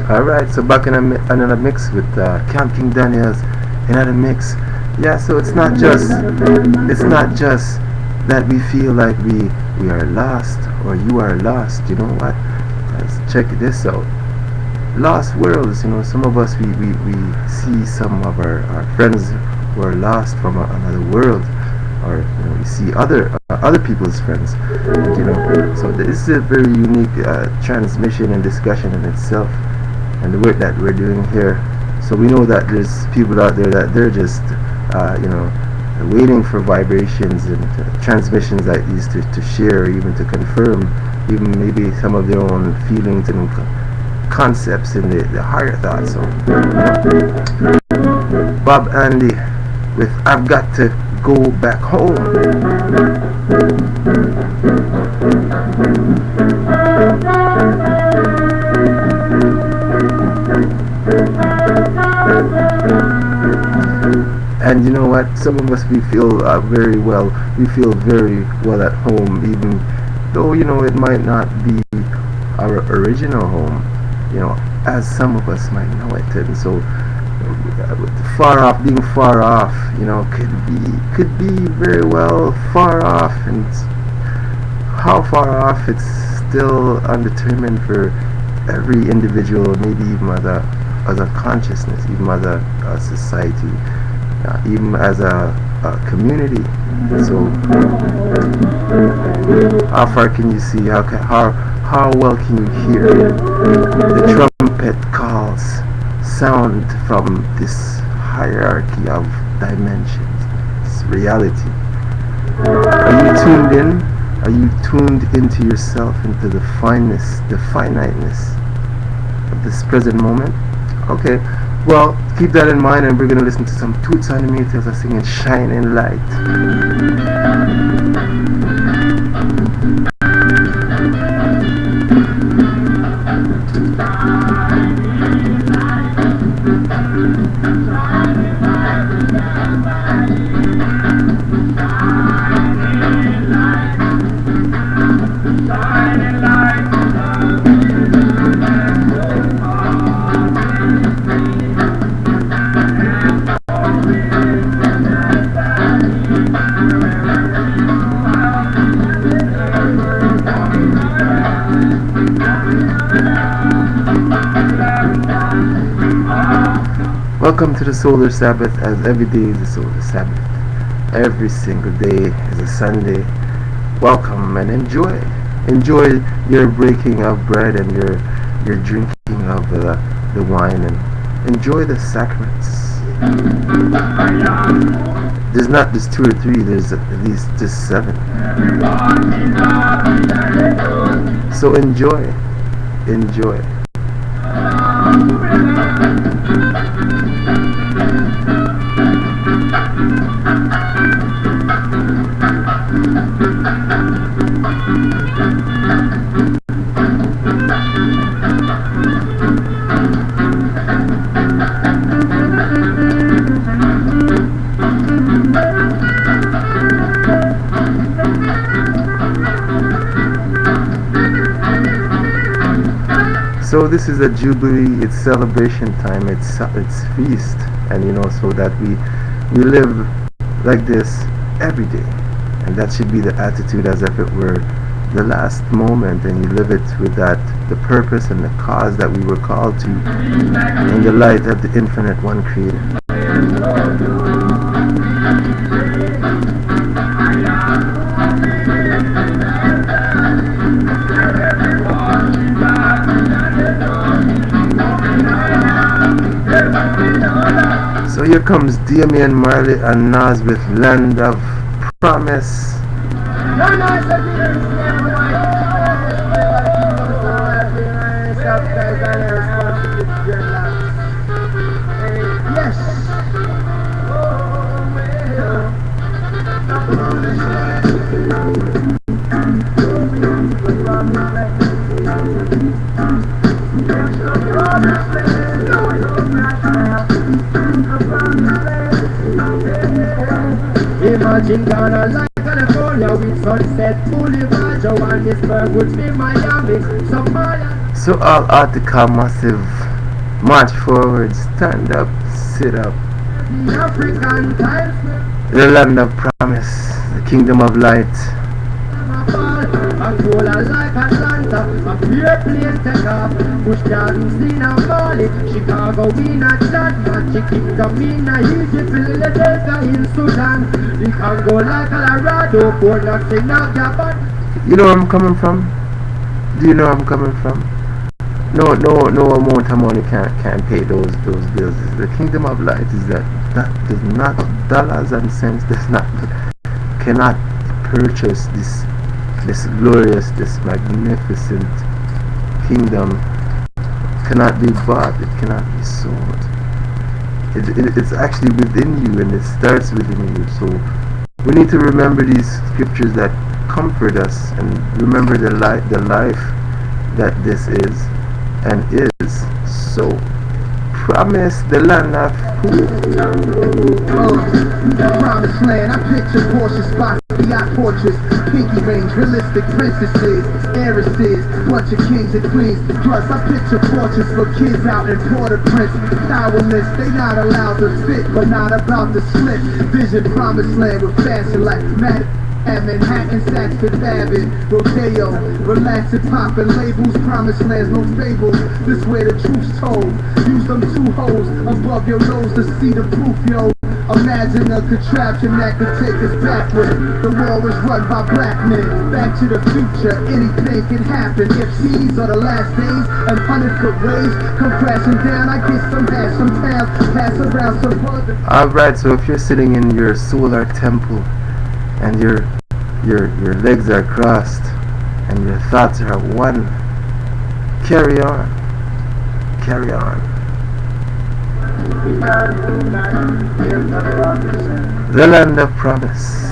Alright, so back in another mix with Camp King Daniels, another mix. Yeah, so it's not just that we feel like we are lost or you are lost. You know what? Let's check this out. Lost worlds. You know, some of us we see some of our friends who are lost from another world, or you know, we see other people's friends. You know, so this is a very unique transmission and discussion in itself, and the work that we're doing here. So we know that there's people out there that they're just you know, waiting for vibrations and transmissions like these to share, or even to confirm, even maybe some of their own feelings and concepts in the higher thoughts. So Bob Andy with I've Got to Go Back Home. And you know what? Some of us we feel very well. We feel very well at home, even though you know it might not be our original home. You know, as some of us might know it, and so far off, being far off, you know, could be very well far off, and how far off it's still undetermined for every individual, maybe even as a consciousness, even as a society. Even as a community. So how far can you see? How well can you hear the trumpet calls sound from this hierarchy of dimensions, this reality? Are you tuned in? Are you tuned into yourself, into the fineness, the finiteness of this present moment? Okay. Well, keep that in mind, and we're going to listen to some Toots Animators are singing Shining Light. Welcome to the Solar Sabbath, as every day is a Solar Sabbath. Every single day is a Sunday. Welcome and enjoy. Enjoy your breaking of bread and your drinking of the wine, and enjoy the sacraments. There's not just 2 or 3, there's at least just 7. So enjoy. Enjoy. So this is a jubilee, it's celebration time, it's feast, and you know, so that we live like this every day, and that should be the attitude, as if it were the last moment, and you live it with that, the purpose and the cause that we were called to, in the light of the infinite one creator. So here comes Damian Marley and Nas with Land of Promise. Yes. Watching Ghana like California with Sunset Boulevard, Johannesburg would be Miami, Somalia. So all Article Massive, march forward, stand up, sit up. The African times, The land of promise, the kingdom of light. Angola like Atlanta, a pure plane take off. Bush Gardens in a Bali, Chicago in a Chad, Magic Kingdom in a Egypt, Philadelphia in Sudan, the Congo like Colorado, Port Knox in a Gabon. You know where I'm coming from? Do you know where I'm coming from? No amount of money can pay those bills. The kingdom of light is that does not, dollars and cents cannot purchase this glorious, this magnificent kingdom. Cannot be bought, it cannot be sold. It's actually within you, and it starts within you. So we need to remember these scriptures that comfort us, and remember the life that this is and is. So promise the land of The promised land, I picture Porsche spots, yacht portraits, pinky rings, realistic princesses, heiresses, bunch of kings and queens. Plus I picture portraits for kids out in Port-au-Prince. Powerless, they not allowed to fit, but not about to slip. Vision promised land with fashion like Matt Manhattan, Saks Fifth Avenue, Rodeo, relax and poppin' labels, promised lands, no fables. This way the truth's told. Use them two holes above your nose to see the proof, yo. Imagine a contraption that could take us backward. The world is run by black men. Back to the future, anything can happen. If these are the last days and 100-foot waves come crashing down, I get some hash, some towns, pass around some other. Alright, so if you're sitting in your solar temple and your legs are crossed and your thoughts are one, carry on. The land of promise.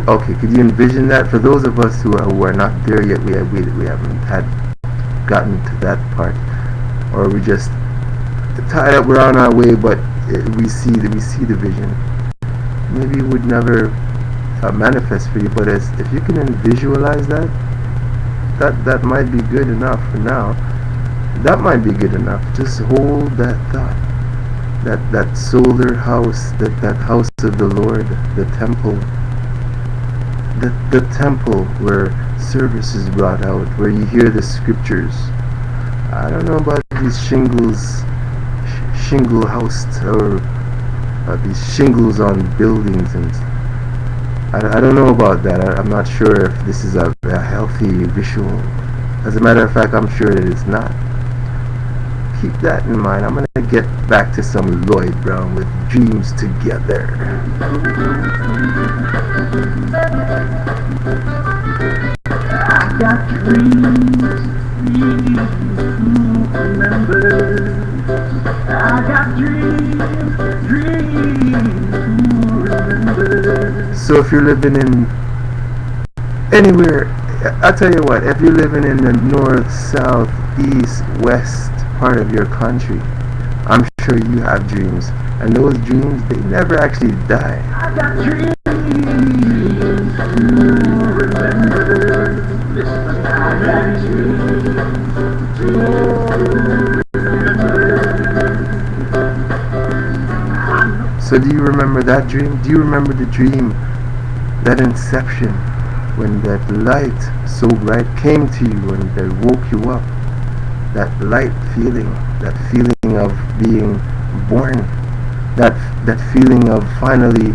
Okay, could you envision that? For those of us who are not there yet, we haven't gotten to that part, or we just tied up, we're on our way, but we see the vision. Maybe it would never manifest for you, but if you can visualize that might be good enough for now. That might be good enough. Just hold that thought, that solar house, that house of the Lord, the temple. The temple where service is brought out, where you hear the scriptures. I don't know about these shingle house, or these shingles on buildings, and I don't know about that. I'm not sure if this is a healthy visual. As a matter of fact, I'm sure that it's not. Keep that in mind. I'm gonna get back to some Lloyd Brown with Dreams Together. I got dreams to remember. I got dreams to remember. So if you're living in anywhere, I'll tell you what, if you're living in the north, south, east, west part of your country, I'm sure you have dreams, and those dreams, they never actually die. I got dreams to remember. I got dreams to remember. So do you remember that dream? Do you remember the dream, that inception, when that light so bright came to you and that woke you up? That light feeling, that feeling of being born, that feeling of finally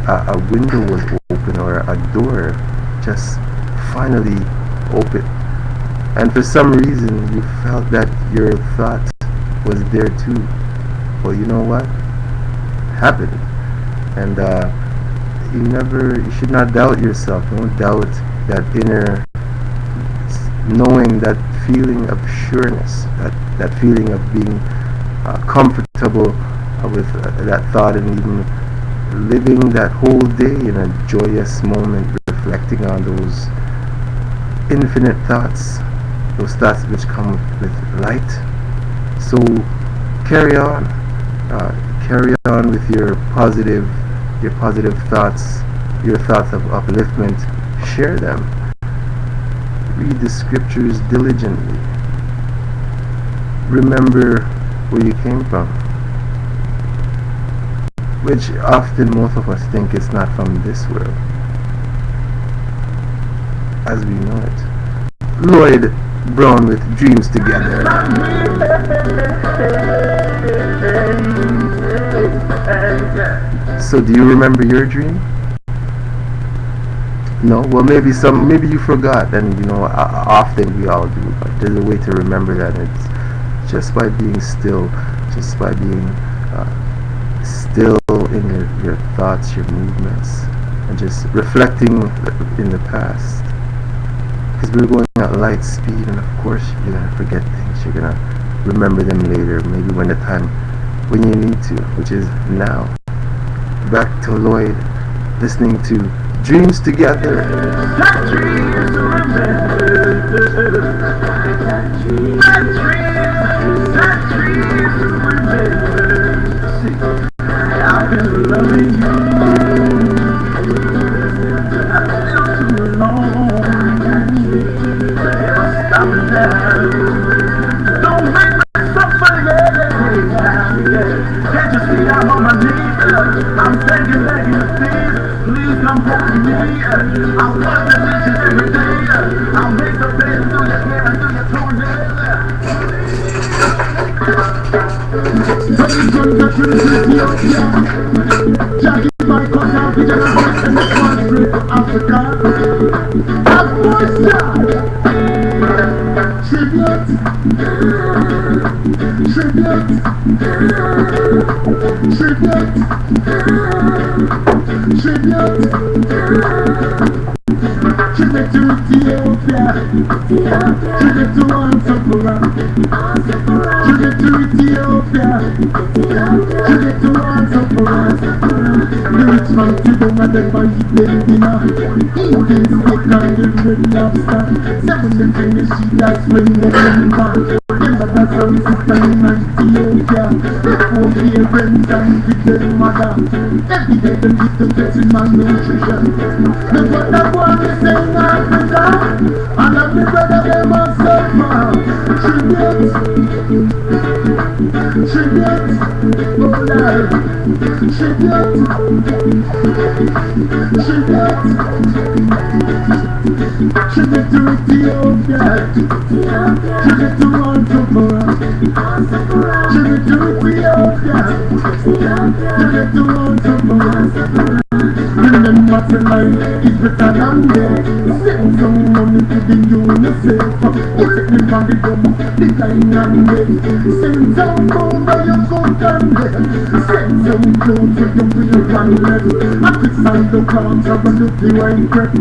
a window was open, or a door just finally open, and for some reason you felt that your thought was there too. Well, you know what happened, and you should not doubt yourself. Don't doubt that inner knowing, that feeling of sureness, that feeling of being comfortable with that thought, and even living that whole day in a joyous moment, reflecting on those infinite thoughts, those thoughts which come with light. So carry on with your positive thoughts, your thoughts of upliftment. Share them. Read the scriptures diligently. Remember where you came from, which often most of us think it's not from this world as we know it. Lloyd Brown with Dreams Together. So do you remember your dream? No? Well, maybe you forgot, and often we all do, but there's a way to remember that. It's just by being still, just by being still in your thoughts, your movements, and just reflecting in the past. Because we're going at light speed, and of course you're going to forget things. You're going to remember them later, maybe when you need to, which is now. Back to Lloyd, listening to Dreams Together. I've been loving you too long. Never stop now. Don't make me suffer, yeah. Can't you see I'm on my knees? I'm begging you, please come home to me. I'll wash the dishes every day. I'll make the bed and do your hair and do your toenails. Jackie, my cousin, we just went in the country to Africa. Tribute. Tribute to Ethiopia. Tribute to Ansaphora. Tribute to Ethiopia. Tribute to Ansaphora. The rich man sit down and them buy them dinner. Indian steak and the red lobster. 7 finish sheet, that's when they come back. Remember that's how we sister in Ethiopia. Before parents and with their mother. Every day them give them better malnutrition. Look what that one is saying in Africa. And of the brother them must suffer. Tribute. Oh Lord. Tribute. Tribute to Ethiopia. Tribute to Ansaphora. Tribute to Ethiopia. Tribute to Ansaphora. Remember tonight is better than dead. Send some money to the UNICEF. You take me from the gum, the kind and dead. Send some gold by your coat and dead. Send some clothes for your real and left. I fix on the clouds of a little wine crepe.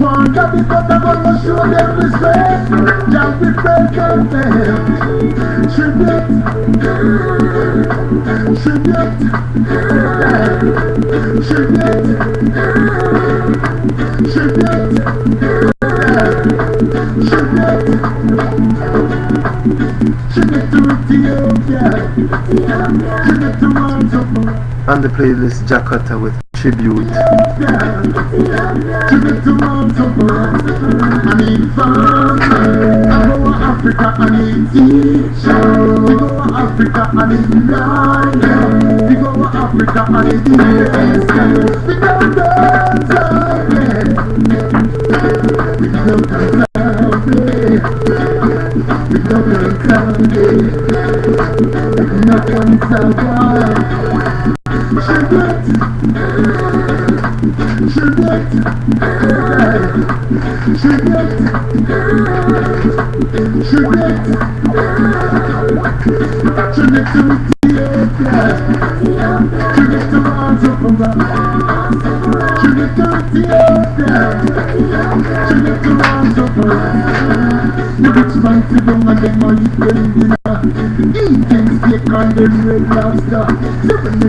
One of the cut I'm gonna show them respect. Just be break and fail. Tribute. On the playlist, Jakarta with Tribute. Tribute to Ansaphora. I need fun. I go to Africa, I need teacher. We go to Africa, I need lion. We go to Africa, I need yes. We don't dance again. We don't dance again. We don't dance again. Not one time. Tribute. Tribute. Tribute. Tribute. Tribute to Ethiopia. Tribute to Ansaphora. Tribute to Ethiopia. Tribute to Ansaphora. The rich man sit down and them a eat them dinner. Eating steak and them red lobster. 7